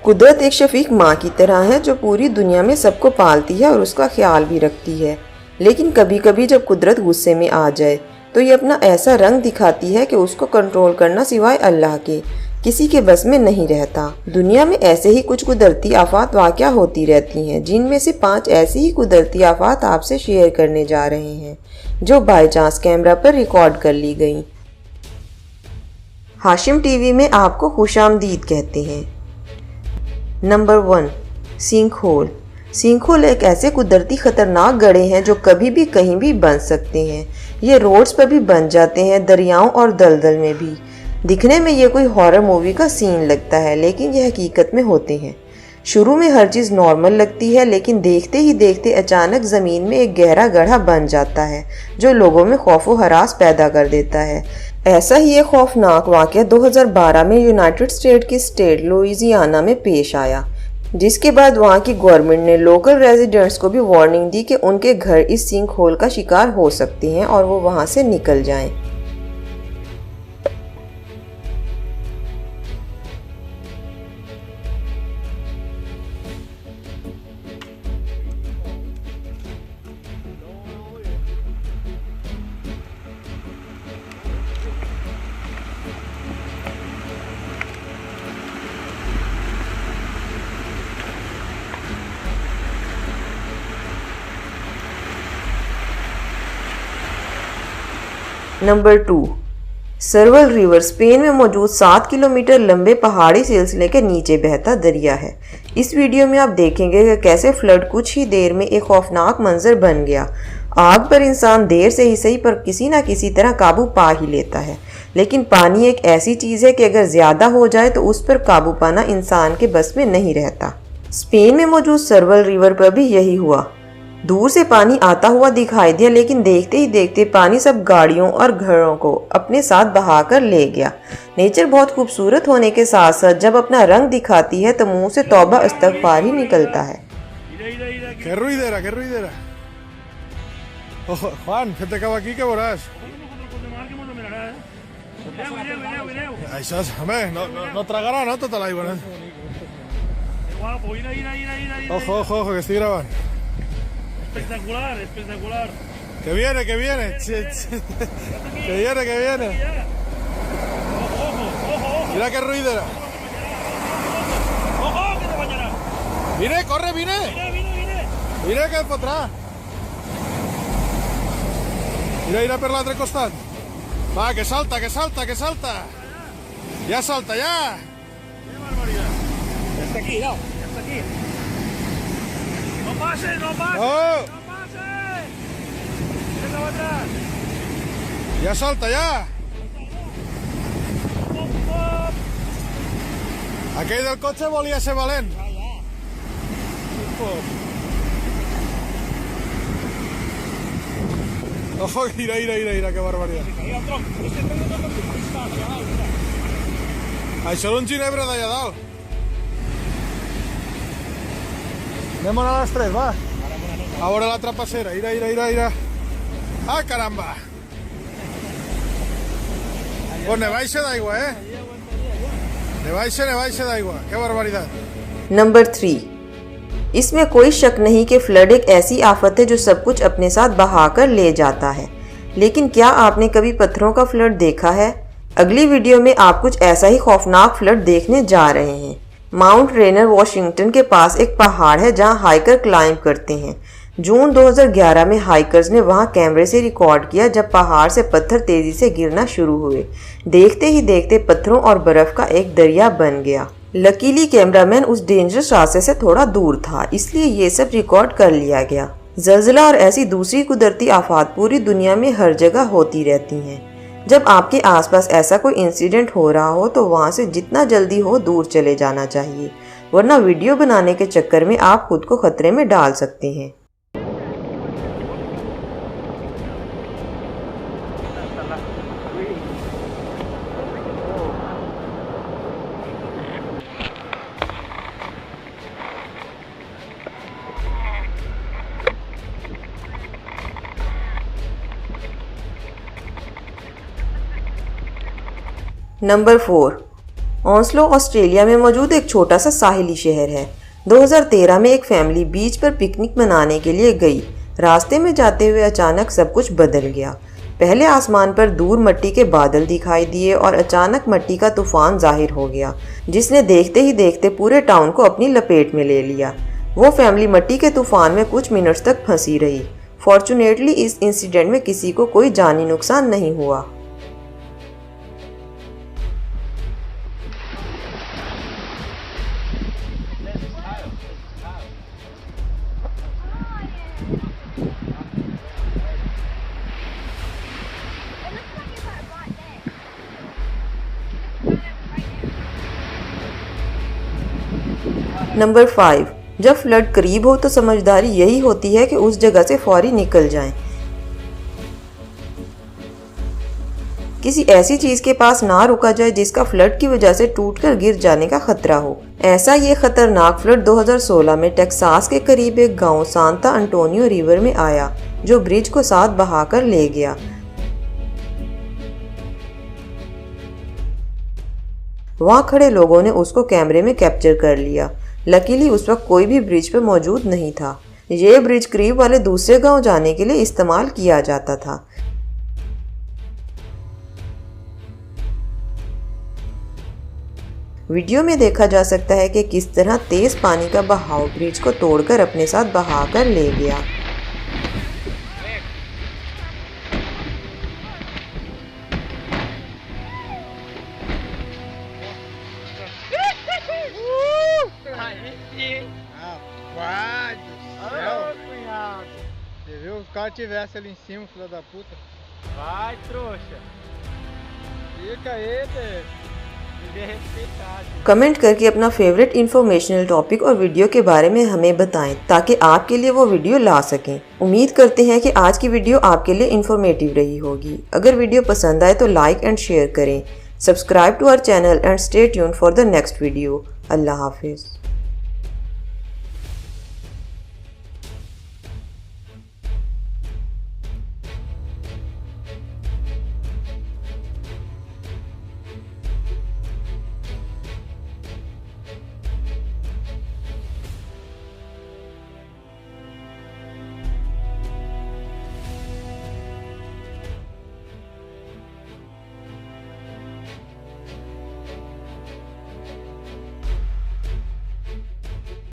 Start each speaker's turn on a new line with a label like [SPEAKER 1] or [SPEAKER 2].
[SPEAKER 1] कुदरत एक शफीक माँ की तरह है जो पूरी दुनिया में सबको पालती है और उसका ख्याल भी रखती है। लेकिन कभी कभी जब कुदरत गुस्से में आ जाए तो ये अपना ऐसा रंग दिखाती है कि उसको कंट्रोल करना सिवाय अल्लाह के किसी के बस में नहीं रहता। दुनिया में ऐसे ही कुछ कुदरती आफात वाक़या होती रहती हैं, जिनमें से 5 ऐसी ही कुदरती आफात आपसे शेयर करने जा रहे हैं जो बाय चांस कैमरा पर रिकॉर्ड कर ली गई। हाशिम टीवी में आपको खुशामदीद कहते हैं। Number 1, sinkhole. सिंकहोल एक ऐसे कुदरती खतरनाक गड्ढे हैं जो कभी भी कहीं भी बन सकते हैं। ये रोड्स पर भी बन जाते हैं, दरियाओं और दलदल में भी। दिखने में ये कोई हॉरर मूवी का सीन लगता है, लेकिन ये हकीकत में होते हैं। शुरू में हर चीज़ नॉर्मल लगती है, लेकिन देखते ही देखते अचानक ज़मीन में एक गहरा गड्ढा बन जाता है जो लोगों में खौफ व हरास पैदा कर देता है। ऐसा ही एक खौफनाक वाक़या 2012 में यूनाइटेड स्टेट के स्टेट लुइसियाना में पेश आया, जिसके बाद वहाँ की गवर्नमेंट ने लोकल रेजिडेंट्स को भी वार्निंग दी कि उनके घर इस सिंक होल का शिकार हो सकते हैं और वो वहाँ से निकल जाएं। नंबर 2, सर्वल रिवर स्पेन में मौजूद 7 किलोमीटर लंबे पहाड़ी सिलसिले के नीचे बहता दरिया है। इस वीडियो में आप देखेंगे कि कैसे फ्लड कुछ ही देर में एक खौफनाक मंजर बन गया। आग पर इंसान देर से ही सही पर किसी न किसी तरह काबू पा ही लेता है, लेकिन पानी एक ऐसी चीज़ है कि अगर ज़्यादा हो जाए तो उस पर काबू पाना इंसान के बस में नहीं रहता। स्पेन में मौजूद सर्वल रिवर पर भी यही हुआ। दूर से पानी आता हुआ दिखाई दिया, लेकिन देखते ही देखते पानी सब गाड़ियों और घरों को अपने साथ बहाकर ले गया। नेचर बहुत खूबसूरत होने के साथ साथ जब अपना रंग दिखाती है तो मुंह से तौबा इस्तगफार ही निकलता है।
[SPEAKER 2] Qué ruidera, qué ruidera. Ojo, Juan, que te acabo aquí, que verás. Això és, home, no tragarà, no, tota l'aigua, no? Ojo, ojo, ojo, que estoy grabando.
[SPEAKER 3] Espectacular, espectacular.
[SPEAKER 2] Que viene, que viene. Que viene, que viene. Mira qué ruidera.
[SPEAKER 3] ¡Ojo, que te bañará!
[SPEAKER 2] Vine, corre, vine.
[SPEAKER 3] Vine.
[SPEAKER 2] Mira que fotrà. Mira per l'altre costat. Va, que salta, que salta, que salta. Ja salta, ja.
[SPEAKER 3] ¡Qué barbaridad! Ya está aquí, ya está aquí. ¡No pases, no pases!
[SPEAKER 2] Oh.
[SPEAKER 3] ¡No pases! ¡Venga, va atrás!
[SPEAKER 2] Ja salta, ja.
[SPEAKER 3] ¡Pop, pop!
[SPEAKER 2] Aquell del cotxe volia ser valent. Ojo, mira, que barbaridad.
[SPEAKER 3] Ahí al tronc. Este tronc no està allà dalt, mira.
[SPEAKER 2] Això era un ginebre d'allà dalt. Anem a les 3, va. A veure la trapassera. Mira. Ah, caramba. Pues ne baixa d'aigua, Ne baixa d'aigua. Qué barbaridad.
[SPEAKER 1] Number 3, इसमें कोई शक नहीं कि flood एक ऐसी आफत है जो सब कुछ अपने साथ बहाकर ले जाता है। लेकिन क्या आपने कभी पत्थरों का फ्लड देखा है? अगली वीडियो में आप कुछ ऐसा ही खौफनाक फ्लड देखने जा रहे हैं। माउंट रेनर वॉशिंगटन के पास एक पहाड़ है जहां हाइकर क्लाइंब करते हैं। जून 2011 में हाइकर्स ने वहां कैमरे से रिकॉर्ड किया जब पहाड़ से पत्थर तेजी से गिरना शुरू हुए। देखते ही देखते पत्थरों और बर्फ का एक दरिया बन गया। लकीली कैमरामैन उस डेंजरस रास्ते से थोड़ा दूर था, इसलिए ये सब रिकॉर्ड कर लिया गया। ज़लज़ला और ऐसी दूसरी कुदरती आफात पूरी दुनिया में हर जगह होती रहती हैं। जब आपके आसपास ऐसा कोई इंसिडेंट हो रहा हो तो वहाँ से जितना जल्दी हो दूर चले जाना चाहिए, वरना वीडियो बनाने के चक्कर में आप खुद को खतरे में डाल सकते हैं। नंबर 4, ओस्लो ऑस्ट्रेलिया में मौजूद एक छोटा सा साहिली शहर है। 2013 में एक फैमिली बीच पर पिकनिक मनाने के लिए गई। रास्ते में जाते हुए अचानक सब कुछ बदल गया। पहले आसमान पर दूर मिट्टी के बादल दिखाई दिए और अचानक मिट्टी का तूफान जाहिर हो गया, जिसने देखते ही देखते पूरे टाउन को अपनी लपेट में ले लिया। वो फैमिली मिट्टी के तूफान में कुछ मिनट्स तक फंसी रही। फॉर्चुनेटली इस इंसिडेंट में किसी को कोई जानी नुकसान नहीं हुआ। नंबर 5, जब फ्लड करीब हो तो समझदारी यही होती है कि उस जगह से फौरी निकल जाएं। किसी ऐसी चीज के पास ना रुका जाए जिसका फ्लड की वजह से टूटकर गिर जाने का खतरा हो। ऐसा ये खतरनाक फ्लड 2016 में टेक्सास के करीब एक गांव सांता अंटोनियो रिवर में आया, जो ब्रिज को साथ बहाकर ले गया। वहां खड़े लोगों ने उसको कैमरे में कैप्चर कर लिया। लकीली उस वक्त कोई भी ब्रिज पर मौजूद नहीं था। ये ब्रिज करीब वाले दूसरे गांव जाने के लिए इस्तेमाल किया जाता था। वीडियो में देखा जा सकता है कि किस तरह तेज पानी का बहाव ब्रिज को तोड़कर अपने साथ बहाकर ले गया।
[SPEAKER 2] Rapaz do céu! Cunhado! Você viu? Se o cara tivesse ali em cima, filho da puta.
[SPEAKER 3] Vai, trouxa.
[SPEAKER 2] Fica aí,
[SPEAKER 1] comment करके अपना फेवरेट इंफॉर्मेशनल टॉपिक और वीडियो के बारे में हमें बताएं, ताकि आपके लिए वो वीडियो ला सकें। उम्मीद करते हैं कि आज की वीडियो आपके लिए इंफॉर्मेटिव रही होगी। अगर वीडियो पसंद आए तो लाइक एंड शेयर करें। Subscribe to our channel and stay tuned for the next video. अल्लाह हाफिज़।